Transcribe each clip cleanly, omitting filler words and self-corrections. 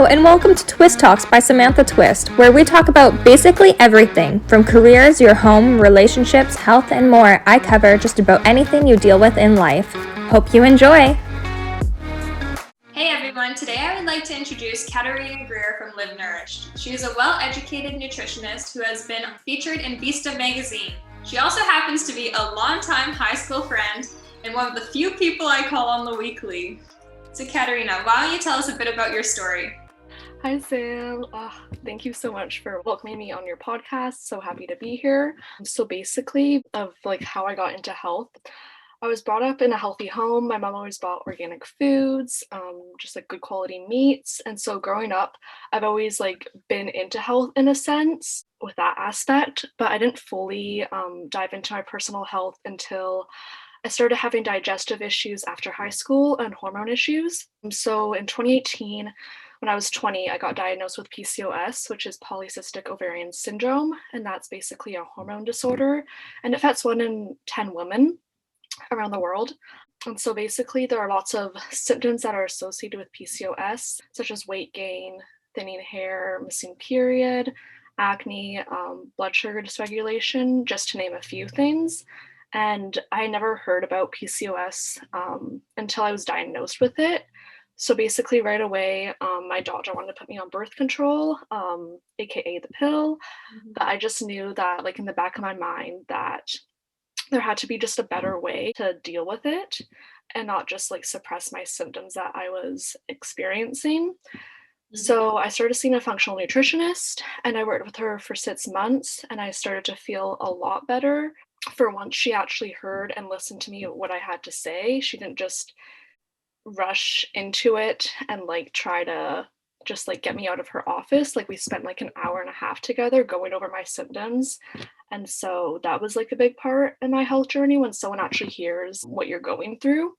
Hello, and welcome to Twist Talks by Samantha Twist, where we talk about basically everything from careers, your home, relationships, health, and more. I cover just about anything you deal with in life. Hope you enjoy. Hey everyone, today I would like to introduce Katarina Greer from Live Nourished. She is a well-educated nutritionist who has been featured in Vista magazine. She also happens to be a longtime high school friend and one of the few people I call on the weekly. So Katarina, why don't you tell us a bit about your story? Hi, Sam. Thank you so much for welcoming me on your podcast. So happy to be here. So basically, of like how I got into health, I was brought up in a healthy home. My mom always bought organic foods, just like good quality meats. And so growing up, I've always like been into health in a sense with that aspect, but I didn't fully dive into my personal health until I started having digestive issues after high school and hormone issues. So in 2018, when I was 20, I got diagnosed with PCOS, which is polycystic ovarian syndrome. And that's basically a hormone disorder. And it affects 1 in 10 women around the world. And so basically, there are lots of symptoms that are associated with PCOS, such as weight gain, thinning hair, missing period, acne, blood sugar dysregulation, just to name a few things. And I never heard about PCOS until I was diagnosed with it. So basically, right away, my doctor wanted to put me on birth control, aka the pill. But I just knew that, like in the back of my mind, that there had to be just a better way to deal with it and not just like suppress my symptoms that I was experiencing. So I started seeing a functional nutritionist and I worked with her for 6 months and I started to feel a lot better. For once, she actually heard and listened to me what I had to say. She didn't just rush into it and like try to just like get me out of her office. Like we spent like an hour and a half together going over my symptoms. And so that was like a big part in my health journey when someone actually hears what you're going through.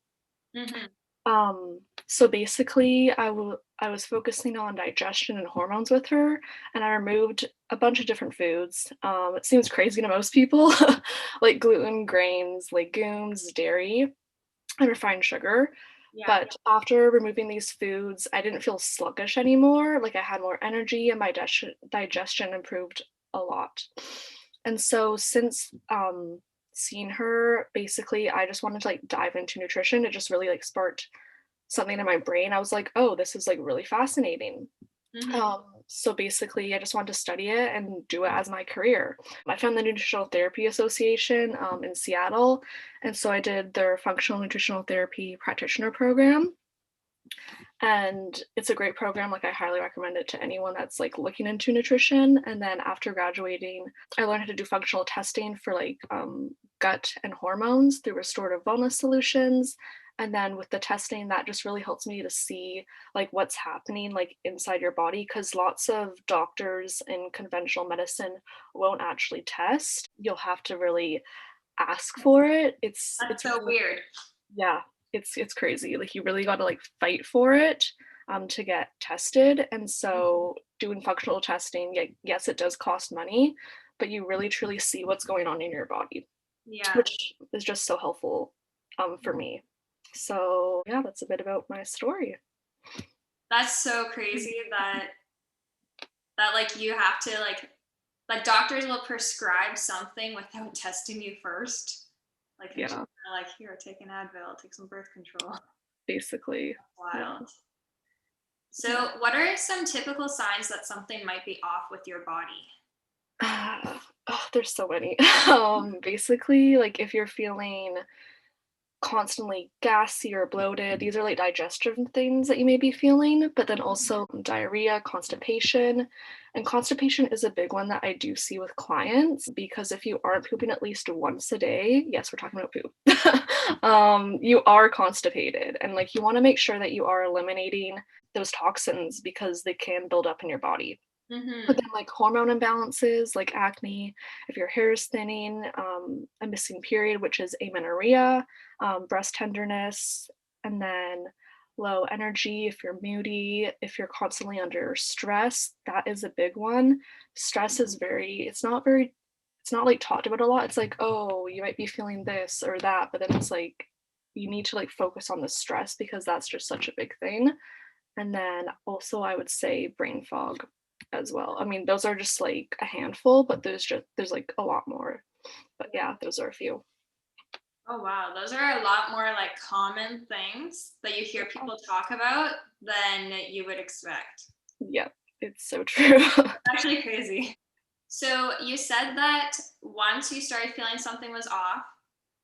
Mm-hmm. So basically, I was focusing on digestion and hormones with her, and I removed a bunch of different foods. It seems crazy to most people, like gluten, grains, legumes, dairy, and refined sugar. Yeah. But after removing these foods, I didn't feel sluggish anymore. Like I had more energy, and my digestion improved a lot. And so since seeing her, basically, I just wanted to like dive into nutrition. It just really like sparked something in my brain. I was like, oh, this is like really fascinating. So basically, I just wanted to study it and do it as my career. I found the Nutritional Therapy Association in Seattle, and so I did their Functional Nutritional Therapy Practitioner program. And it's a great program. Like I highly recommend it to anyone that's like looking into nutrition. And then after graduating, I learned how to do functional testing for like gut and hormones through restorative wellness solutions. And then with the testing, that just really helps me to see like what's happening like inside your body, because lots of doctors in conventional medicine won't actually test. You'll have to really ask for it. That's so weird. Yeah, it's crazy. Like you really got to like fight for it to get tested. And so doing functional testing, yeah, yes, it does cost money, but you really truly see what's going on in your body, Yeah. which is just so helpful for me. So yeah, that's a bit about my story. That's so crazy that like you have to like doctors will prescribe something without testing you first. Like they're just Yeah, like, here, take an Advil, take some birth control. basically. Yeah. Wild. So what are some typical signs that something might be off with your body? Oh, there's so many. Basically, like if you're feeling constantly gassy or bloated. These are like digestive things that you may be feeling, but then also diarrhea, constipation. And constipation is a big one that I do see with clients because if you aren't pooping at least once a day, yes, we're talking about poop, you are constipated. And like you want to make sure that you are eliminating those toxins because they can build up in your body. But then, like hormone imbalances, like acne, if your hair is thinning, a missing period, which is amenorrhea, breast tenderness, and then low energy, if you're moody, if you're constantly under stress, that is a big one. Stress is it's not like talked about a lot. It's like, oh, you might be feeling this or that, but then it's like, you need to like focus on the stress because that's just such a big thing. And then also I would say brain fog as well. I mean, those are just like a handful, but there's like a lot more. But yeah, those are a few. Oh wow, those are a lot more like common things that you hear people talk about than you would expect. Yep, it's so true. Actually crazy. So you said that once you started feeling something was off,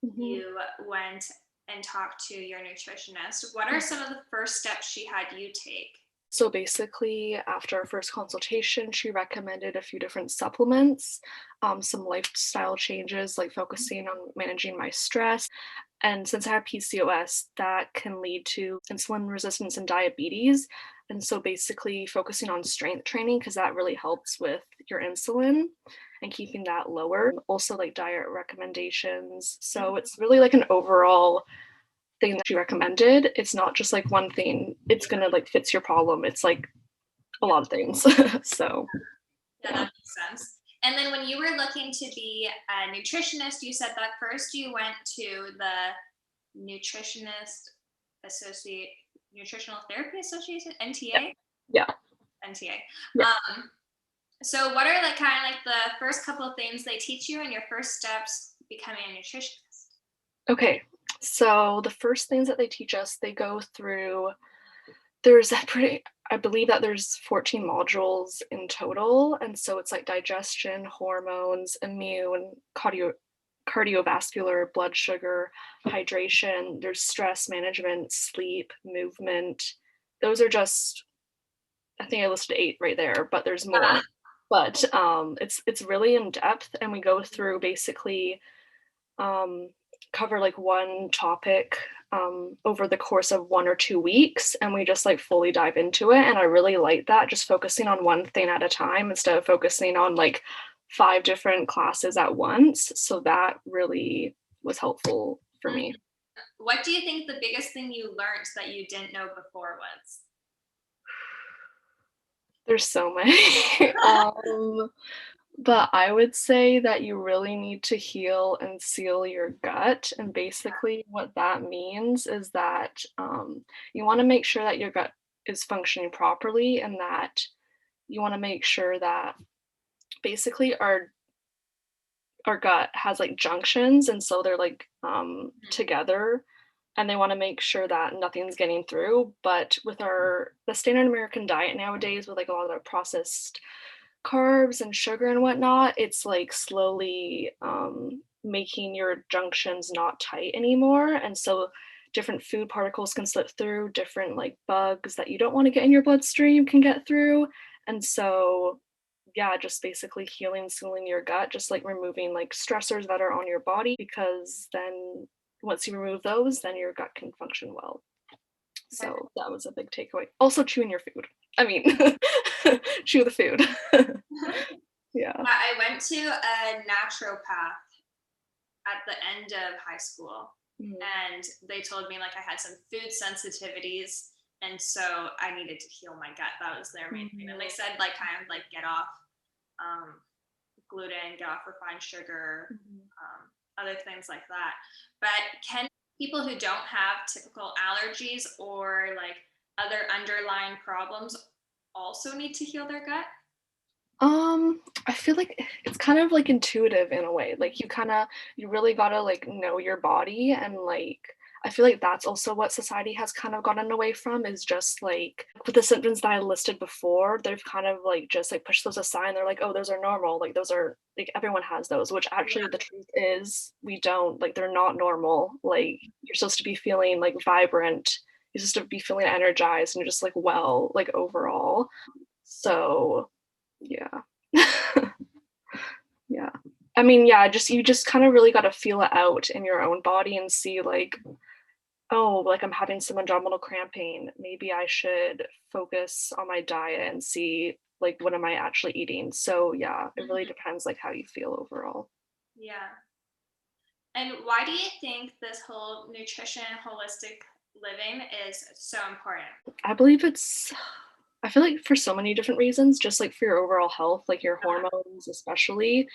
Mhm. you went and talked to your nutritionist. What are some of the first steps she had you take? So basically, after our first consultation, she recommended a few different supplements, some lifestyle changes, like focusing on managing my stress. And since I have PCOS, that can lead to insulin resistance and diabetes. And so basically, focusing on strength training, because that really helps with your insulin and keeping that lower. Also, like diet recommendations. So it's really like an overall thing that she recommended. It's not just like one thing, it's gonna like fix your problem. It's like a lot of things. So Yeah, yeah. that makes sense. And then when you were looking to be a nutritionist, you said that first you went to the nutritionist associate nutritional therapy association, Yeah. NTA. Yeah. NTA. Yeah. So what are like kind of like the first couple of things they teach you in your first steps becoming a nutritionist? Okay. So the first things that they teach us, they go through there's a pretty I believe that there's 14 modules in total. And so it's like digestion, hormones, immune, cardiovascular, blood sugar, hydration, there's stress management, sleep, movement. Those are just I think I listed 8 right there, but there's more. But it's really in depth, and we go through basically um, cover like one topic over the course of 1 or 2 weeks, and we just like fully dive into it. And I really like that, just focusing on one thing at a time instead of focusing on like 5 different classes at once. So that really was helpful for me. What do you think the biggest thing you learned that you didn't know before was? There's so many. But I would say that you really need to heal and seal your gut. And basically, what that means is that you want to make sure that your gut is functioning properly, and that you want to make sure that basically our gut has like junctions, and so they're like together, and they want to make sure that nothing's getting through. But with our the standard American diet nowadays, with like a lot of the processed carbs and sugar and whatnot, it's like slowly making your junctions not tight anymore. And so different food particles can slip through, different like bugs that you don't want to get in your bloodstream can get through. And so, yeah, just basically healing, sealing your gut, just like removing like stressors that are on your body, because then once you remove those, then your gut can function well. So that was a big takeaway. Also, chewing your food. I mean, chew the food. Yeah. I went to a naturopath at the end of high school, Mhm. and they told me like I had some food sensitivities, and so I needed to heal my gut. That was their main thing. And they said like kind of like get off um, gluten, get off refined sugar, Mhm. other things like that. But can people who don't have typical allergies or like other underlying problems also need to heal their gut? I feel like it's kind of like intuitive in a way. Like you really gotta like know your body, and like I feel like that's also what society has kind of gotten away from, is just like with the symptoms that I listed before, they've kind of like just like pushed those aside. They're like, oh, those are normal. Like those are like everyone has those, which actually the truth is we don't. Like they're not normal. Like you're supposed to be feeling like vibrant. You're supposed to be feeling energized and just like well, like overall. So yeah. Yeah. I mean, yeah, just you just kind of really got to feel it out in your own body and see like, oh, like I'm having some abdominal cramping. Maybe I should focus on my diet and see like what am I actually eating. So yeah, it really depends like how you feel overall. Yeah. And why do you think this whole nutrition, holistic living is so important? I believe I feel like for so many different reasons, just like for your overall health, like your hormones especially,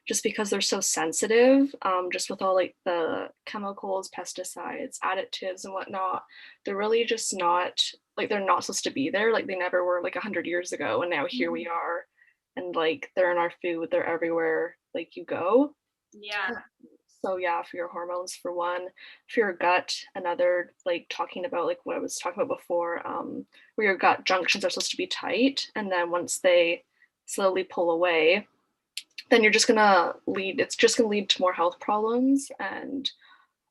just because they're so sensitive, just with all like the chemicals, pesticides, additives, and whatnot. They're really just not like they're not supposed to be there. Like they never were like 100 years ago, and now here we are, and like they're in our food. They're everywhere. Like you go. Yeah. So yeah, for your hormones for one, for your gut, another, like talking about like what I was talking about before, where your gut junctions are supposed to be tight, and then once they slowly pull away, then it's just gonna lead to more health problems, and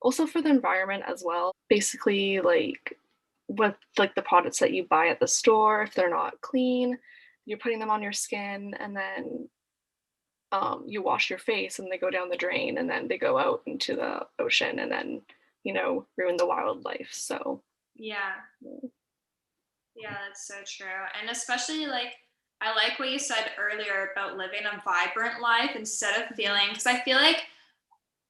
also for the environment as well. Basically, like with like the products that you buy at the store, if they're not clean, you're putting them on your skin, and then you wash your face and they go down the drain and then they go out into the ocean and then, ruin the wildlife. So, Yeah. Yeah, that's so true. And especially like, I like what you said earlier about living a vibrant life instead of feeling, because I feel like,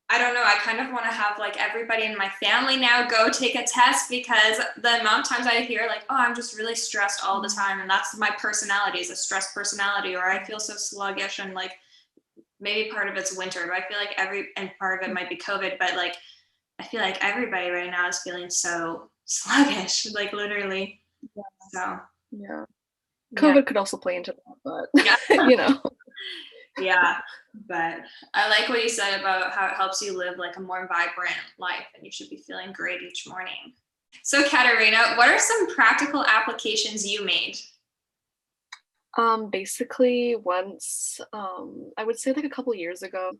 I don't know, I kind of want to have like everybody in my family now go take a test, because the amount of times I hear like, oh, I'm just really stressed all the time. And that's my personality, is a stressed personality, or I feel so sluggish, and like maybe part of it's winter, but I feel like and part of it might be COVID, but like, I feel like everybody right now is feeling so sluggish, like literally. yeah. So, Yeah. yeah. COVID could also play into that, but, Yeah. Yeah, but I like what you said about how it helps you live like a more vibrant life, and you should be feeling great each morning. So, Katarina, what are some practical applications you made? Basically, once, I would say like a couple years ago,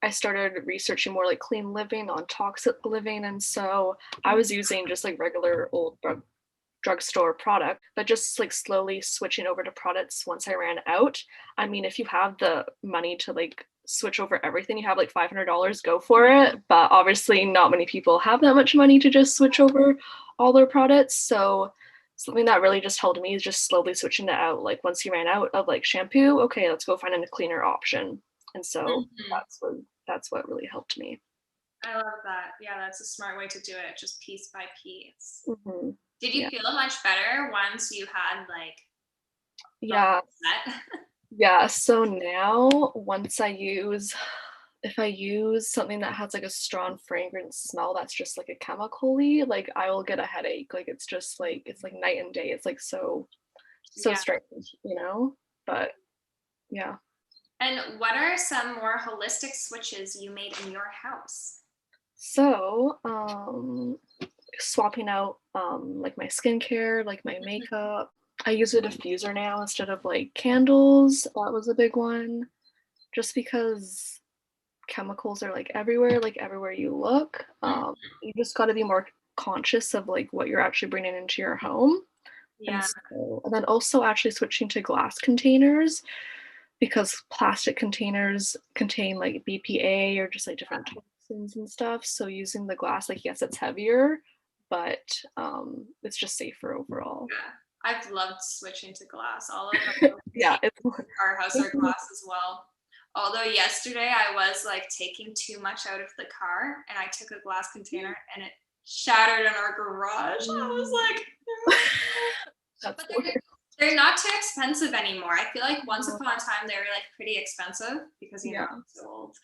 I started researching more like clean living on toxic living. And so I was using just like regular old drugstore product, but just like slowly switching over to products once I ran out. I mean, if you have the money to like switch over everything, you have like $500, go for it. But obviously, not many people have that much money to just switch over all their products. So something that really just helped me is just slowly switching it out. Like once you ran out of like shampoo, okay, let's go find a cleaner option. And so that's what really helped me. I love that. Yeah, that's a smart way to do it, just piece by piece. Mm-hmm. Did you feel much better once you had like Yeah. set? Yeah. So now if I use something that has like a strong fragrance smell that's just like a chemical-y, like I will get a headache. Like it's like night and day. It's like so Yeah. strange, But yeah. And what are some more holistic switches you made in your house? So, swapping out like my skincare, like my makeup. I use a diffuser now instead of like candles. That was a big one. Just because chemicals are like everywhere you look. You just got to be more conscious of like what you're actually bringing into your home. Yeah. And then also actually switching to glass containers, because plastic containers contain like BPA or just like different toxins and stuff. So using the glass, like yes, it's heavier, but it's just safer overall. Yeah. I've loved switching to glass. All of Yeah, our house are glass as well. Although yesterday I was like taking too much out of the car, and I took a glass container and it shattered in our garage. I was like, that's but they're not too expensive anymore. I feel like once upon a time they were like pretty expensive because I'm so old.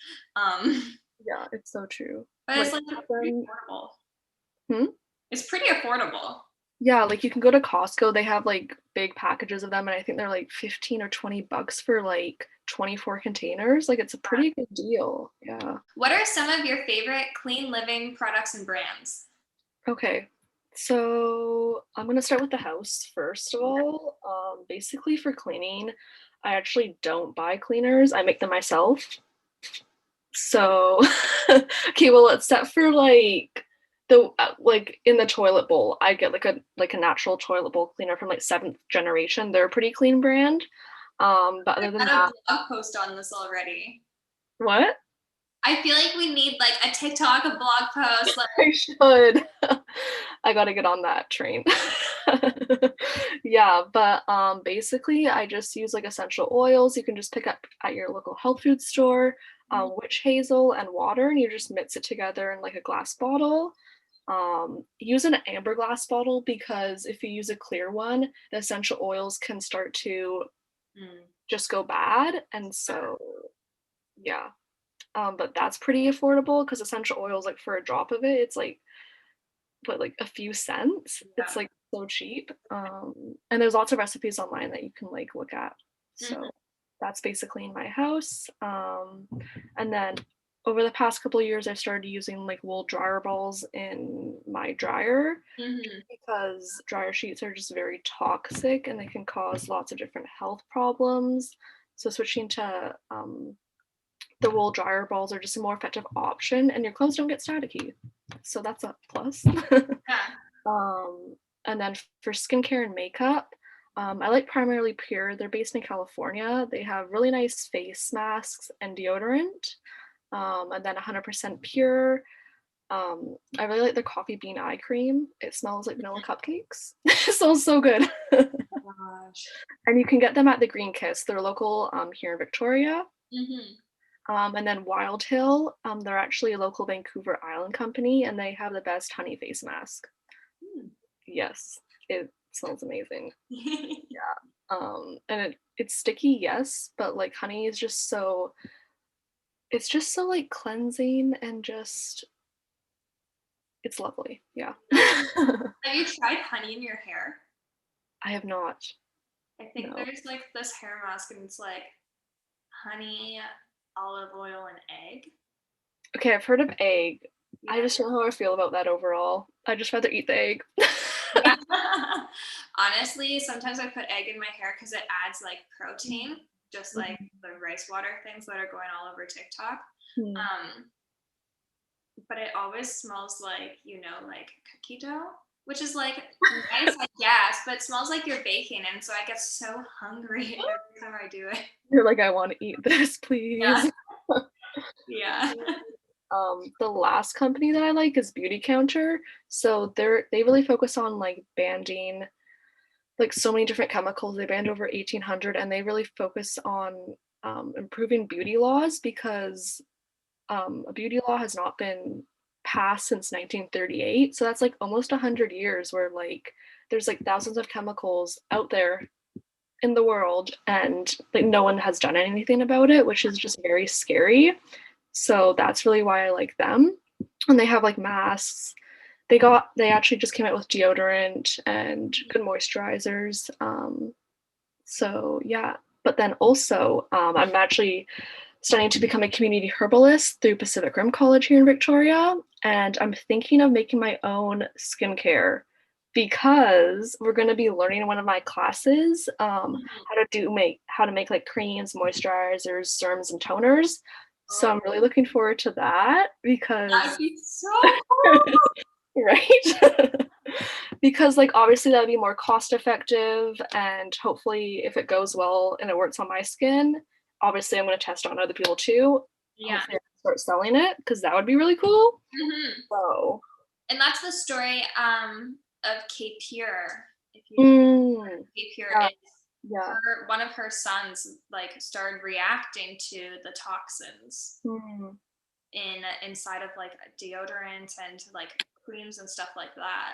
Yeah, it's so true. But it's like pretty affordable. It's pretty affordable. Yeah, like you can go to Costco, they have like big packages of them, and I think they're like 15 or $20 for like 24 containers. Like it's a pretty good deal. Yeah. What are some of your favorite clean living products and brands? Okay. So I'm gonna start with the house first of all. Basically for cleaning, I actually don't buy cleaners. I make them myself. So, okay, well, except for like like in the toilet bowl, I get like a natural toilet bowl cleaner from like 7th generation. They're a pretty clean brand. But other than that, a blog post on this already. What? I feel like we need like a TikTok, a blog post. Like I should. I gotta get on that train. Yeah, but basically I just use like essential oils you can just pick up at your local health food store, witch hazel and water, and you just mix it together in like a glass bottle. Use an amber glass bottle, because if you use a clear one, the essential oils can start to just go bad, and so Yeah. But that's pretty affordable because essential oils, like for a drop of it, it's like what, like a few cents. It's Yeah. like so cheap. And there's lots of recipes online that you can like look at. Mhm. So that's basically in my house. And then over the past couple of years, I've started using like wool dryer balls in my dryer Mhm. because dryer sheets are just very toxic and they can cause lots of different health problems. So switching to the wool dryer balls are just a more effective option, and your clothes don't get staticky. So that's a plus. Yeah. um, and then for skincare and makeup, I like Primarily Pure. They're based in California. They have really nice face masks and deodorant, and then 100% pure. I really like their coffee bean eye cream. It smells like vanilla cupcakes. It smells so good. Oh gosh. And you can get them at the Green Kiss. They're local here in Victoria. Mhm. And then Wild Hill, they're actually a local Vancouver Island company, and they have the best honey face mask. Hmm. Yes, it smells amazing. And it's sticky, yes, but like honey is just so, it's just so like cleansing and just, it's lovely. Yeah. I Have you tried honey in your hair? have not. I think No. there's like this hair mask and it's like honey, olive oil, and egg. Okay, I've heard of egg. I Yeah. just don't know how I feel about that overall. I'd just rather eat the egg. Yeah. Honestly, sometimes I put egg in my hair because it adds like protein, just like the rice water things that are going all over TikTok. Mhm. Um, but it always smells like, like cookie dough, which is like nice, I guess, but it smells like you're baking. And so I get so hungry every time I do it. You're like, I want to eat this, Yeah. please. Yeah. The last company that I like is Beauty Counter. So they really focus on like banding like so many different chemicals. They banned over 1,800, and they really focus on improving beauty laws because a beauty law has not been passed since 1938. So that's like almost 100 years where like there's like thousands of chemicals out there in the world, and like no one has done anything about it, which is just very scary. So that's really why I like them. And they have like masks. They actually just came out with deodorant and good moisturizers. So yeah. But then also, I'm actually studying to become a community herbalist through Pacific Rim College here in Victoria, and I'm thinking of making my own skincare because we're going to be learning in one of my classes how to make like creams, moisturizers, serums, and toners. So Oh, I'm really looking forward to that that because would be so cool. right. Because like obviously that'd be more cost effective, and hopefully if it goes well and it works on my skin, obviously I'm going to test on other people too. Yeah. Hopefully I can start selling it because that would be really cool. Hmm. So And that's the story of Kate Pure. If you know mm, Kate Pure yeah, is yeah. one of her sons like started reacting to the toxins Mm, inside of like deodorant and like creams and stuff like that.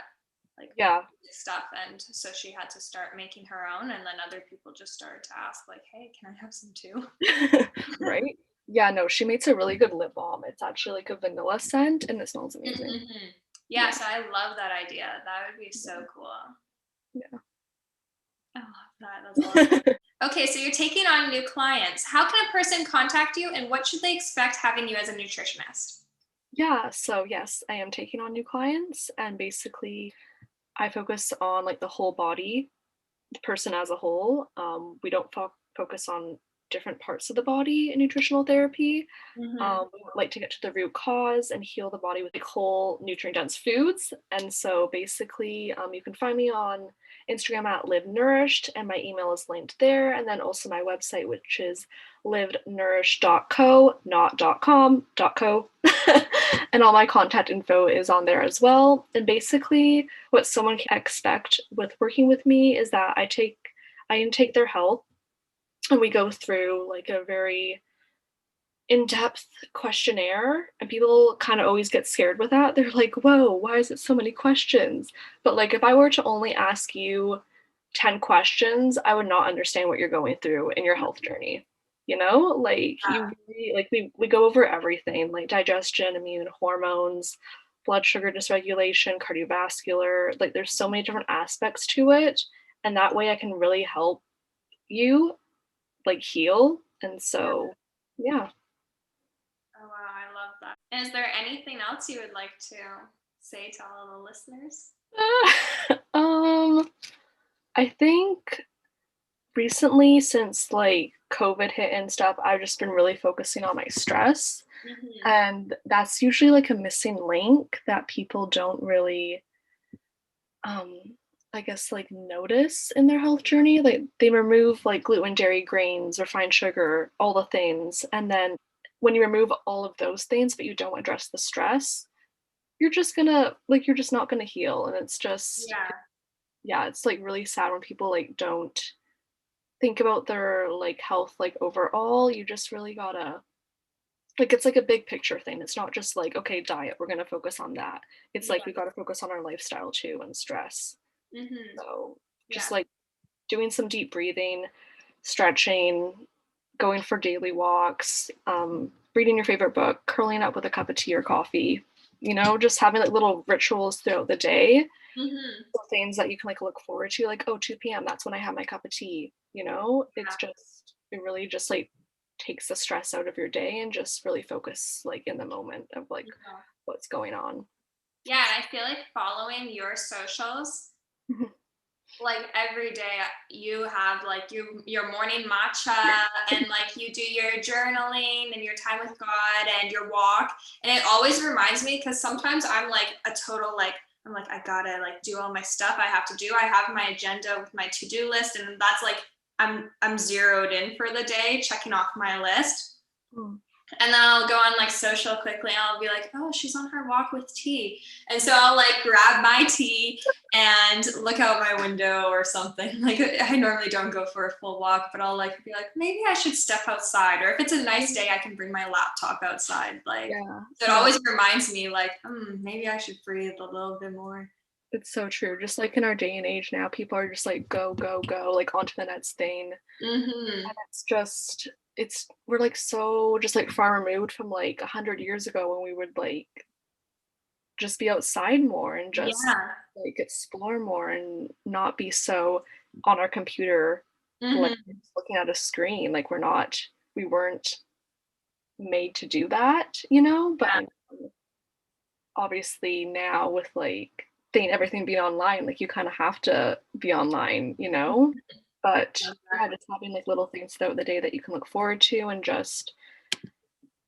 Like yeah. stuff, and so she had to start making her own, and then other people just started to ask like, hey, can I have some too? Right? Yeah, no, she makes a really good lip balm. It's actually like a vanilla scent and it smells amazing. Mhm. Yeah, Yeah. so I love that idea. That would be so cool. Yeah. I love that. That's awesome. Okay, so you're taking on new clients. How can a person contact you, and what should they expect having you as a nutritionist? Yeah, so yes, I am taking on new clients, and basically I focus on like the whole body, the person as a whole. We don't focus on different parts of the body in nutritional therapy. Hmm. We like to get to the root cause and heal the body with like whole nutrient dense foods. And so basically, you can find me on Instagram at Live Nourished, and my email is linked there. And then also my website, which is livednourished.co, not .com, .co. And all my contact info is on there as well. And basically, what someone can expect with working with me is that I intake their health, and we go through like a very in-depth questionnaire, and people kind of always get scared with that. They're like, whoa, why is it so many questions? But like if I were to only ask you 10 questions, I would not understand what you're going through in your health journey. you know, like Yeah. you really, like we go over everything, like digestion, immune, hormones, blood sugar dysregulation, cardiovascular, like there's so many different aspects to it, and that way I can really help you like heal. And so yeah. Oh wow, I love that. And is there anything else you would like to say to all the listeners? I think recently, since like COVID hit and stuff, I've just been really focusing on my stress. Mm-hmm. And that's usually like a missing link that people don't really, um, I guess, like notice in their health journey. Like they remove like gluten, dairy, grains, refined sugar, all the things. And then when you remove all of those things, but you don't address the stress, you're just gonna, like, you're just not gonna heal. And it's just, Yeah. yeah, it's like really sad when people like don't think about their like health like overall. You just really gotta, like, it's like a big picture thing. It's not just like, okay, diet, we're gonna focus on that. It's like we gotta focus on our lifestyle too and stress. Mm-hmm. So just Yeah. like doing some deep breathing, stretching, going for daily walks, reading your favorite book, curling up with a cup of tea or coffee, you know, just having like little rituals throughout the day. Mm-hmm. So things that you can like look forward to, like, oh, 2 p.m., that's when I have my cup of tea, you know? It's just, it really just like takes the stress out of your day and just really focus like in the moment of like Yeah. what's going on. Yeah, and I feel like following your socials, Mhm. like every day you have like your morning matcha and like you do your journaling and your time with God and your walk. And it always reminds me, because sometimes I'm like a total like, I'm like, I gotta like do all my stuff I have to do. I have my agenda with my to-do list, and that's like I'm zeroed in for the day, checking off my list. Mm. And then I'll go on like social quickly and I'll be like, oh, she's on her walk with tea. And so I'll like grab my tea and look out my window or something. Like I normally don't go for a full walk, but I'll like be like, maybe I should step outside. Or if it's a nice day, I can bring my laptop outside. Like, Yeah. so it always reminds me like, maybe I should breathe a little bit more. It's so true. Just like in our day and age now, people are just like go, go, go, like onto the next thing. Mm-hmm. And it's just, it's, we're like so just like far removed from like 100 years ago when we would like just be outside more and just Yeah. like explore more and not be so on our computer, like Mm-hmm. looking at a screen. Like we weren't made to do that, you know? But Yeah. I know, obviously now with like everything being online, like you kind of have to be online, you know? But yeah, just having like little things throughout the day that you can look forward to and just,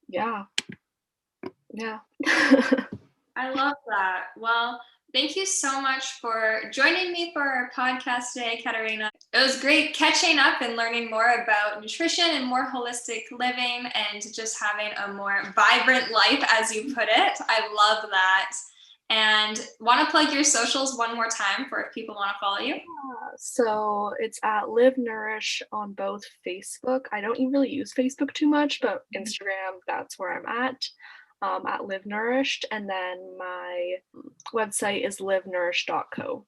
yeah, yeah. I love that. Well, thank you so much for joining me for our podcast today, Katarina. It was great catching up and learning more about nutrition and more holistic living and just having a more vibrant life, as you put it. I love that. And want to plug your socials one more time for if people want to follow you? So it's at Live Nourish on both Facebook. I don't even really use Facebook too much, but Instagram, that's where I'm at Live Nourished. And then my website is livenourished.co.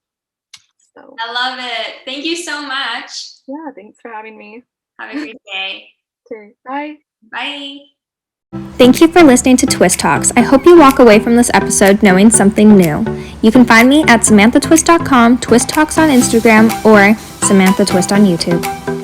So I love it. Thank you so much. yeah, thanks for having me. Have a great day. Okay, bye. Bye. Thank you for listening to Twist Talks. I hope you walk away from this episode knowing something new. You can find me at samanthatwist.com, Twist Talks on Instagram, or Samantha Twist on YouTube.